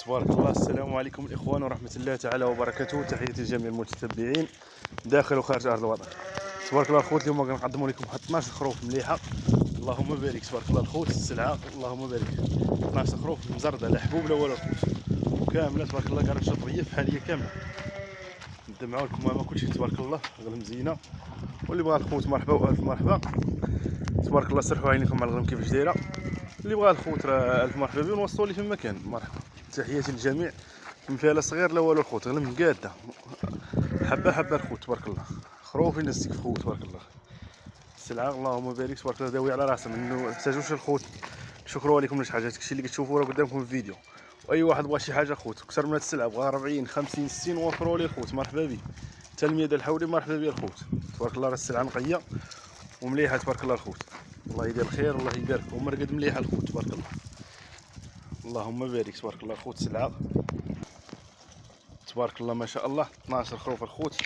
تبارك الله. السلام عليكم الاخوان ورحمه الله تعالى وبركاته. تحياتي لجميع المتتبعين داخل وخارج ارض الوطن. تبارك الله الخوت، اليوم كنقدموا لكم واحد 12 خروف مليحه، اللهم بارك. تبارك الله الخوت، السلعه اللهم بارك. 12 خروف مزرده، لا حبوب لا والو الخوت، وكامله تبارك الله كارشه طريه بحاليه كامله. ندمعوا لكم ما كلشي تبارك الله غنم مزينه. واللي بغى الخوت مرحبا والف مرحبا. تبارك الله سرحوا عينيكم على الغنم كيفاش دايره. اللي بغى الخوت راه الف مرحبا به، ونوصلوا ليه فين كان. مرحبا، تحياتي للجميع. ما فيها لا صغير لا والو الخوت، غنم مقاده حبه حبه الخوت تبارك الله. خروف ينسك في خوت تبارك الله. السلعه اللهم بارك تبارك الله داوي على راسها، منو محتاجوش الخوت. شكرا لكم لشي حاجه، داكشي اللي كتشوفوا راه قدامكم في الفيديو. واي واحد بغى شي حاجه خوت اكثر من هاد السلعه، بغى 40 50 60 وفروا ليه الخوت مرحبا به. تلميذ الحولي مرحبا به الخوت. تبارك الله راه السلعه نقيه ومليحه تبارك الله الخوت. الله يدير الخير الله يبارك، ومرقد مليحه الخوت تبارك الله. اللهم بارك تبارك الله الخوت. سلعه تبارك الله ما شاء الله. 12 خروف الخوت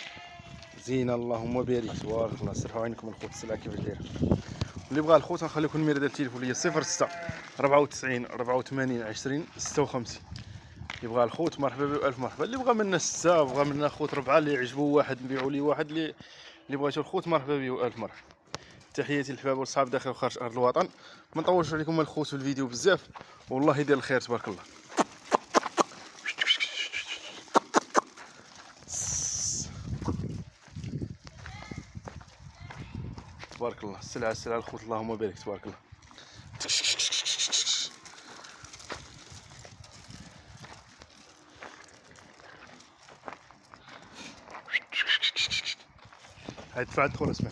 زينه اللهم بارك تبارك الله. سرحوا عينكم الخوت، السلعه كيفاش دايره. اللي بغى الخوت غنخلي لكم النميره ديال التليفون اللي هي 06 94 84 20 56. اللي بغى الخوت مرحبا به والف مرحبا. اللي بغى منا 6 بغى منا خوت 4 اللي يعجبوا واحد نبيعوا ليه واحد. اللي بغيتو الخوت مرحبا به والف مرحبا. تحياتي للحباب والصحاب داخل وخارج ارض الوطن. ما نطولش عليكم الخوت في الفيديو بزاف، والله يدير الخير تبارك الله. تبارك الله. السلعه الخوت اللهم بارك تبارك الله. هاي دفع الدخول اسمع.